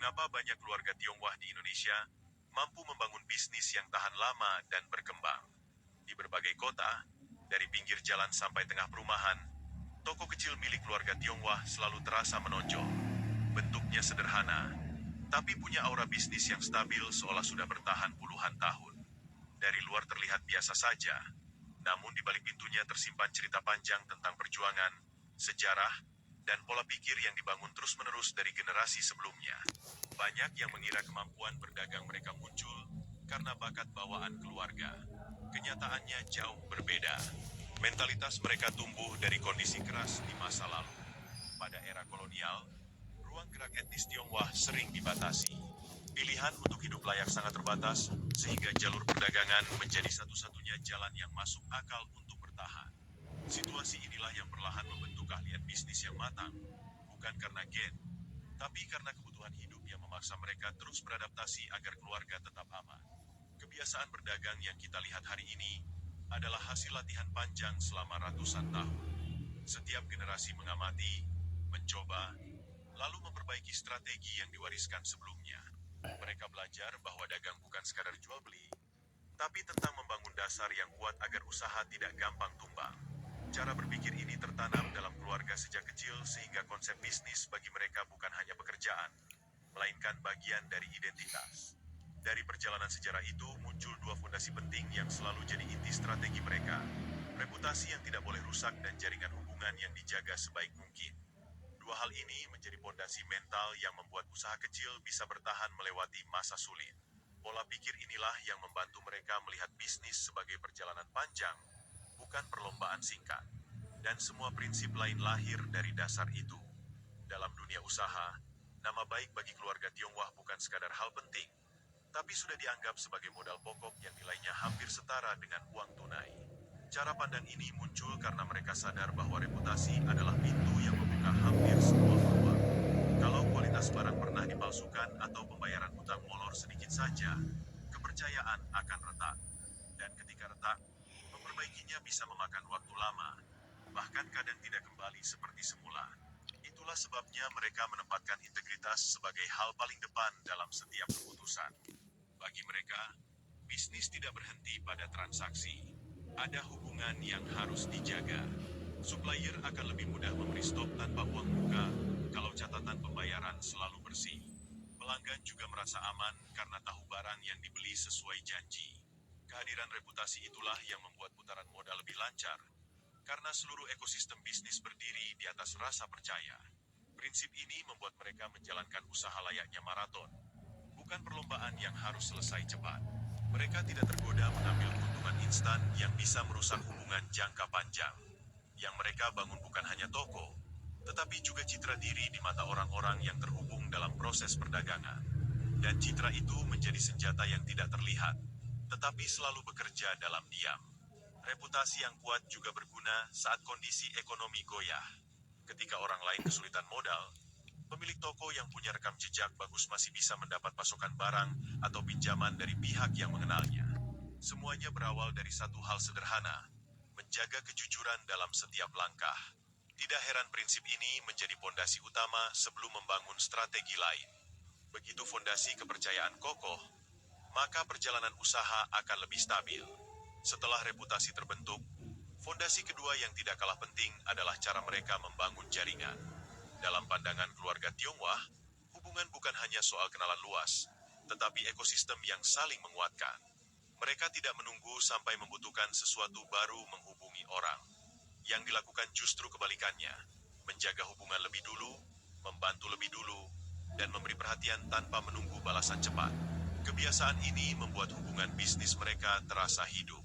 Mengapa banyak keluarga Tionghoa di Indonesia mampu membangun bisnis yang tahan lama dan berkembang? Di berbagai kota, dari pinggir jalan sampai tengah perumahan, toko kecil milik keluarga Tionghoa selalu terasa menonjol. Bentuknya sederhana, tapi punya aura bisnis yang stabil seolah sudah bertahan puluhan tahun. Dari luar terlihat biasa saja, namun di balik pintunya tersimpan cerita panjang tentang perjuangan, sejarah, dan pola pikir yang dibangun terus-menerus dari generasi sebelumnya. Banyak yang mengira kemampuan berdagang mereka muncul karena bakat bawaan keluarga. Kenyataannya jauh berbeda. Mentalitas mereka tumbuh dari kondisi keras di masa lalu. Pada era kolonial, ruang gerak etnis Tionghoa sering dibatasi. Pilihan untuk hidup layak sangat terbatas, sehingga jalur perdagangan menjadi satu-satunya jalan yang masuk akal untuk bertahan. Situasi inilah yang perlahan membentuk keahlian bisnis yang matang, bukan karena gen, tapi karena kebutuhan hidup yang memaksa mereka terus beradaptasi agar keluarga tetap aman. Kebiasaan berdagang yang kita lihat hari ini adalah hasil latihan panjang selama ratusan tahun. Setiap generasi mengamati, mencoba, lalu memperbaiki strategi yang diwariskan sebelumnya. Mereka belajar bahwa dagang bukan sekadar jual beli, tapi tentang membangun dasar yang kuat agar usaha tidak gampang tumbang. Cara berpikir ini tertanam dalam keluarga sejak kecil sehingga konsep bisnis bagi mereka bukan hanya pekerjaan, melainkan bagian dari identitas. Dari perjalanan sejarah itu muncul dua fondasi penting yang selalu jadi inti strategi mereka. Reputasi yang tidak boleh rusak dan jaringan hubungan yang dijaga sebaik mungkin. Dua hal ini menjadi fondasi mental yang membuat usaha kecil bisa bertahan melewati masa sulit. Pola pikir inilah yang membantu mereka melihat bisnis sebagai perjalanan panjang, bukan perlombaan singkat. Dan semua prinsip lain lahir dari dasar itu. Dalam dunia usaha, nama baik bagi keluarga Tionghoa bukan sekadar hal penting, tapi sudah dianggap sebagai modal pokok yang nilainya hampir setara dengan uang tunai. Cara pandang ini muncul karena mereka sadar bahwa reputasi adalah pintu yang membuka hampir semua peluang. Kalau kualitas barang pernah dipalsukan atau pembayaran hutang molor sedikit saja, kepercayaan akan retak. Dan ketika retak, memperbaikinya bisa memakan waktu lama, bahkan kadang tidak kembali seperti semula. Itulah sebabnya mereka menempatkan integritas sebagai hal paling depan dalam setiap keputusan. Bagi mereka, bisnis tidak berhenti pada transaksi. Ada hubungan yang harus dijaga. Supplier akan lebih mudah memberi stok tanpa uang muka kalau catatan pembayaran selalu bersih. Pelanggan juga merasa aman karena tahu barang yang dibeli sesuai janji. Kehadiran reputasi itulah yang membuat putaran modal lebih lancar, karena seluruh ekosistem bisnis berdiri di atas rasa percaya. Prinsip ini membuat mereka menjalankan usaha layaknya maraton, bukan perlombaan yang harus selesai cepat. Mereka tidak tergoda mengambil keuntungan instan yang bisa merusak hubungan jangka panjang. Yang mereka bangun bukan hanya toko, tetapi juga citra diri di mata orang-orang yang terhubung dalam proses perdagangan. Dan citra itu menjadi senjata yang tidak terlihat, tetapi selalu bekerja dalam diam. Reputasi yang kuat juga berguna saat kondisi ekonomi goyah. Ketika orang lain kesulitan modal, pemilik toko yang punya rekam jejak bagus masih bisa mendapat pasokan barang atau pinjaman dari pihak yang mengenalnya. Semuanya berawal dari satu hal sederhana, menjaga kejujuran dalam setiap langkah. Tidak heran prinsip ini menjadi fondasi utama sebelum membangun strategi lain. Begitu fondasi kepercayaan kokoh, maka perjalanan usaha akan lebih stabil. Setelah reputasi terbentuk, fondasi kedua yang tidak kalah penting adalah cara mereka membangun jaringan. Dalam pandangan keluarga Tionghoa, hubungan bukan hanya soal kenalan luas, tetapi ekosistem yang saling menguatkan. Mereka tidak menunggu sampai membutuhkan sesuatu baru menghubungi orang. Yang dilakukan justru kebalikannya, menjaga hubungan lebih dulu, membantu lebih dulu, dan memberi perhatian tanpa menunggu balasan cepat. Kebiasaan ini membuat hubungan bisnis mereka terasa hidup.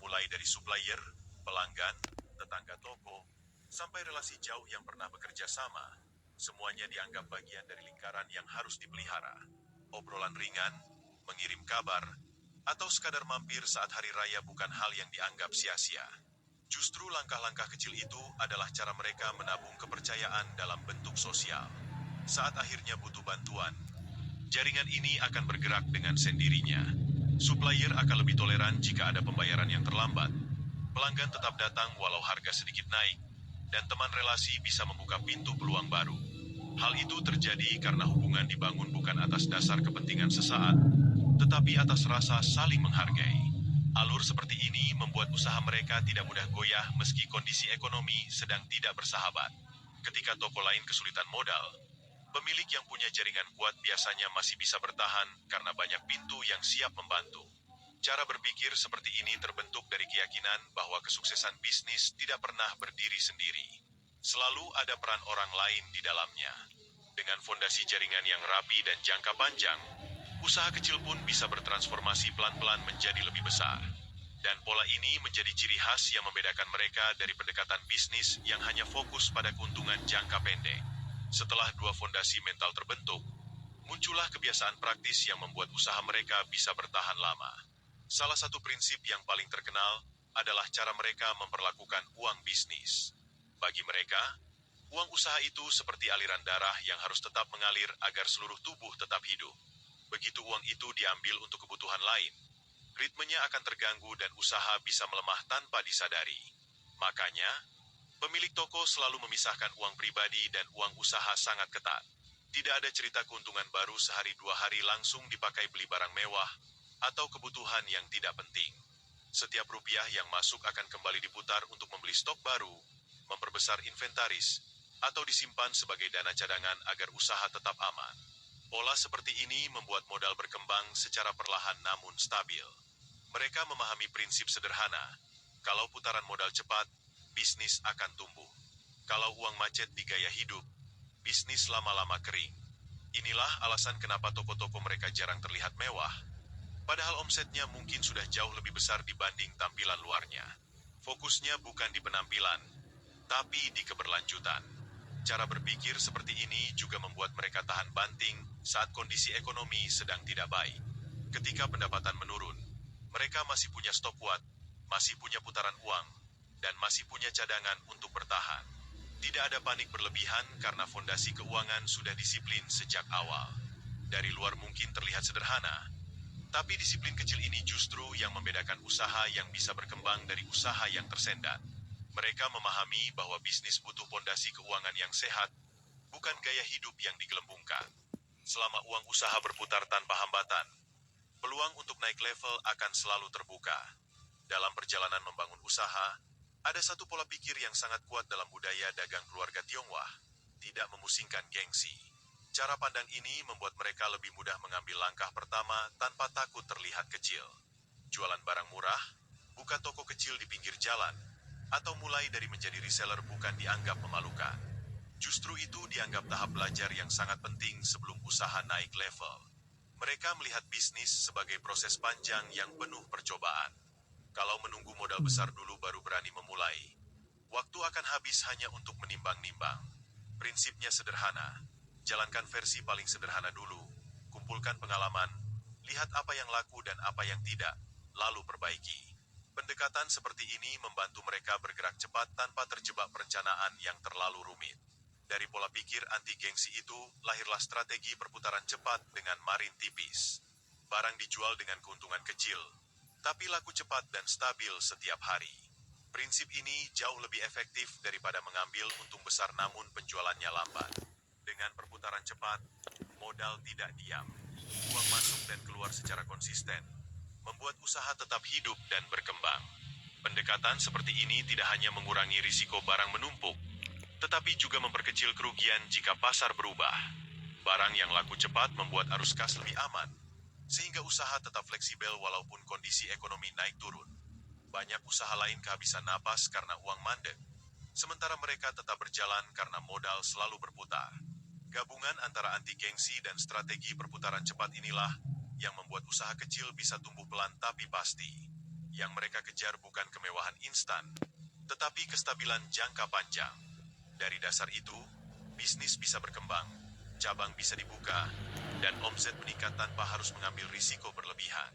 Mulai dari supplier, pelanggan, tetangga toko, sampai relasi jauh yang pernah bekerja sama, semuanya dianggap bagian dari lingkaran yang harus dipelihara. Obrolan ringan, mengirim kabar, atau sekadar mampir saat hari raya bukan hal yang dianggap sia-sia. Justru langkah-langkah kecil itu adalah cara mereka menabung kepercayaan dalam bentuk sosial. Saat akhirnya butuh bantuan, jaringan ini akan bergerak dengan sendirinya. Supplier akan lebih toleran jika ada pembayaran yang terlambat. Pelanggan tetap datang walau harga sedikit naik, dan teman relasi bisa membuka pintu peluang baru. Hal itu terjadi karena hubungan dibangun bukan atas dasar kepentingan sesaat, tetapi atas rasa saling menghargai. Alur seperti ini membuat usaha mereka tidak mudah goyah meski kondisi ekonomi sedang tidak bersahabat. Ketika toko lain kesulitan modal, pemilik yang punya jaringan kuat biasanya masih bisa bertahan karena banyak pintu yang siap membantu. Cara berpikir seperti ini terbentuk dari keyakinan bahwa kesuksesan bisnis tidak pernah berdiri sendiri. Selalu ada peran orang lain di dalamnya. Dengan fondasi jaringan yang rapi dan jangka panjang, usaha kecil pun bisa bertransformasi pelan-pelan menjadi lebih besar. Dan pola ini menjadi ciri khas yang membedakan mereka dari pendekatan bisnis yang hanya fokus pada keuntungan jangka pendek. Setelah dua fondasi mental terbentuk, muncullah kebiasaan praktis yang membuat usaha mereka bisa bertahan lama. Salah satu prinsip yang paling terkenal adalah cara mereka memperlakukan uang bisnis. Bagi mereka, uang usaha itu seperti aliran darah yang harus tetap mengalir agar seluruh tubuh tetap hidup. Begitu uang itu diambil untuk kebutuhan lain, ritmenya akan terganggu dan usaha bisa melemah tanpa disadari. Makanya, pemilik toko selalu memisahkan uang pribadi dan uang usaha sangat ketat. Tidak ada cerita keuntungan baru sehari dua hari langsung dipakai beli barang mewah atau kebutuhan yang tidak penting. Setiap rupiah yang masuk akan kembali diputar untuk membeli stok baru, memperbesar inventaris, atau disimpan sebagai dana cadangan agar usaha tetap aman. Pola seperti ini membuat modal berkembang secara perlahan namun stabil. Mereka memahami prinsip sederhana, kalau putaran modal cepat, bisnis akan tumbuh. Kalau uang macet di gaya hidup, bisnis lama-lama kering. Inilah alasan kenapa toko-toko mereka jarang terlihat mewah, padahal omsetnya mungkin sudah jauh lebih besar dibanding tampilan luarnya. Fokusnya bukan di penampilan, tapi di keberlanjutan. Cara berpikir seperti ini juga membuat mereka tahan banting saat kondisi ekonomi sedang tidak baik. Ketika pendapatan menurun, mereka masih punya stok kuat, masih punya putaran uang, dan masih punya cadangan untuk bertahan. Tidak ada panik berlebihan karena fondasi keuangan sudah disiplin sejak awal. Dari luar mungkin terlihat sederhana, tapi disiplin kecil ini justru yang membedakan usaha yang bisa berkembang dari usaha yang tersendat. Mereka memahami bahwa bisnis butuh fondasi keuangan yang sehat, bukan gaya hidup yang digelembungkan. Selama uang usaha berputar tanpa hambatan, peluang untuk naik level akan selalu terbuka. Dalam perjalanan membangun usaha, ada satu pola pikir yang sangat kuat dalam budaya dagang keluarga Tionghoa, tidak memusingkan gengsi. Cara pandang ini membuat mereka lebih mudah mengambil langkah pertama tanpa takut terlihat kecil. Jualan barang murah, buka toko kecil di pinggir jalan, atau mulai dari menjadi reseller bukan dianggap memalukan. Justru itu dianggap tahap belajar yang sangat penting sebelum usaha naik level. Mereka melihat bisnis sebagai proses panjang yang penuh percobaan. Kalau menunggu modal besar dulu baru berani memulai, waktu akan habis hanya untuk menimbang-nimbang. Prinsipnya sederhana, jalankan versi paling sederhana dulu, kumpulkan pengalaman, lihat apa yang laku dan apa yang tidak, lalu perbaiki. Pendekatan seperti ini membantu mereka bergerak cepat tanpa terjebak perencanaan yang terlalu rumit. Dari pola pikir anti-gengsi itu, lahirlah strategi perputaran cepat dengan margin tipis. Barang dijual dengan keuntungan kecil, tapi laku cepat dan stabil setiap hari. Prinsip ini jauh lebih efektif daripada mengambil untung besar namun penjualannya lambat. Dengan perputaran cepat, modal tidak diam. Uang masuk dan keluar secara konsisten, membuat usaha tetap hidup dan berkembang. Pendekatan seperti ini tidak hanya mengurangi risiko barang menumpuk, tetapi juga memperkecil kerugian jika pasar berubah. Barang yang laku cepat membuat arus kas lebih aman, sehingga usaha tetap fleksibel walaupun kondisi ekonomi naik turun. Banyak usaha lain kehabisan napas karena uang mandek, sementara mereka tetap berjalan karena modal selalu berputar. Gabungan antara anti-gengsi dan strategi perputaran cepat inilah yang membuat usaha kecil bisa tumbuh pelan tapi pasti. Yang mereka kejar bukan kemewahan instan, tetapi kestabilan jangka panjang. Dari dasar itu, bisnis bisa berkembang, cabang bisa dibuka, dan omset meningkat tanpa harus mengambil risiko berlebihan.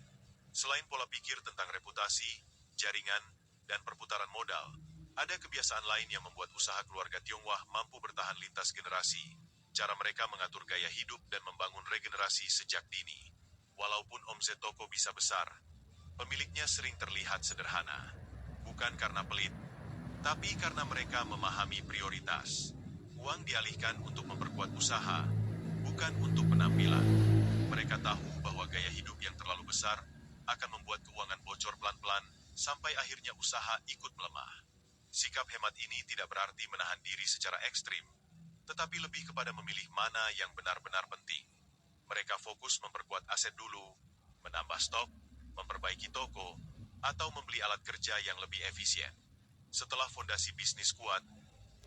Selain pola pikir tentang reputasi, jaringan, dan perputaran modal, ada kebiasaan lain yang membuat usaha keluarga Tionghoa mampu bertahan lintas generasi. Cara mereka mengatur gaya hidup dan membangun regenerasi sejak dini. Walaupun omset toko bisa besar, pemiliknya sering terlihat sederhana. Bukan karena pelit, tapi karena mereka memahami prioritas. Uang dialihkan untuk memperkuat usaha, bukan untuk penampilan. Mereka tahu bahwa gaya hidup yang terlalu besar akan membuat keuangan bocor pelan-pelan sampai akhirnya usaha ikut melemah. Sikap hemat ini tidak berarti menahan diri secara ekstrim, tetapi lebih kepada memilih mana yang benar-benar penting. Mereka fokus memperkuat aset dulu, menambah stok, memperbaiki toko, atau membeli alat kerja yang lebih efisien. Setelah fondasi bisnis kuat,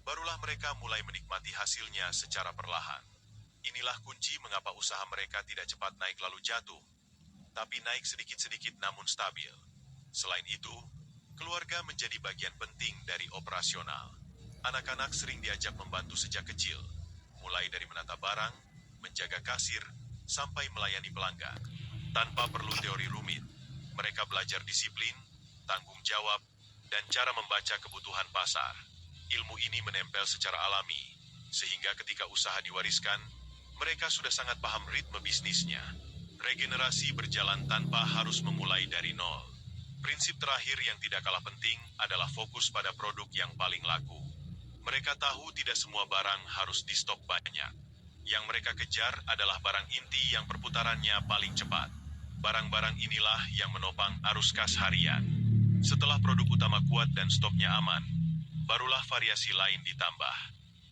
barulah mereka mulai menikmati hasilnya secara perlahan. Inilah kunci mengapa usaha mereka tidak cepat naik lalu jatuh, tapi naik sedikit-sedikit namun stabil. Selain itu, keluarga menjadi bagian penting dari operasional. Anak-anak sering diajak membantu sejak kecil, mulai dari menata barang, menjaga kasir, sampai melayani pelanggan. Tanpa perlu teori rumit, mereka belajar disiplin, tanggung jawab, dan cara membaca kebutuhan pasar. Ilmu ini menempel secara alami, sehingga ketika usaha diwariskan, mereka sudah sangat paham ritme bisnisnya. Regenerasi berjalan tanpa harus memulai dari nol. Prinsip terakhir yang tidak kalah penting adalah fokus pada produk yang paling laku. Mereka tahu tidak semua barang harus di stok banyak. Yang mereka kejar adalah barang inti yang perputarannya paling cepat. Barang-barang inilah yang menopang arus kas harian. Setelah produk utama kuat dan stoknya aman, barulah variasi lain ditambah.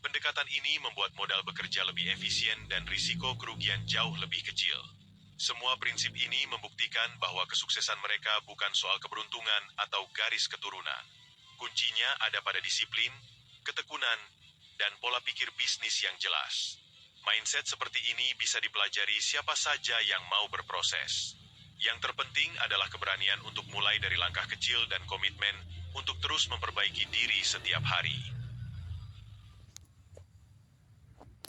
Pendekatan ini membuat modal bekerja lebih efisien dan risiko kerugian jauh lebih kecil. Semua prinsip ini membuktikan bahwa kesuksesan mereka bukan soal keberuntungan atau garis keturunan. Kuncinya ada pada disiplin, ketekunan, dan pola pikir bisnis yang jelas. Mindset seperti ini bisa dipelajari siapa saja yang mau berproses. Yang terpenting adalah keberanian untuk mulai dari langkah kecil dan komitmen untuk terus memperbaiki diri setiap hari.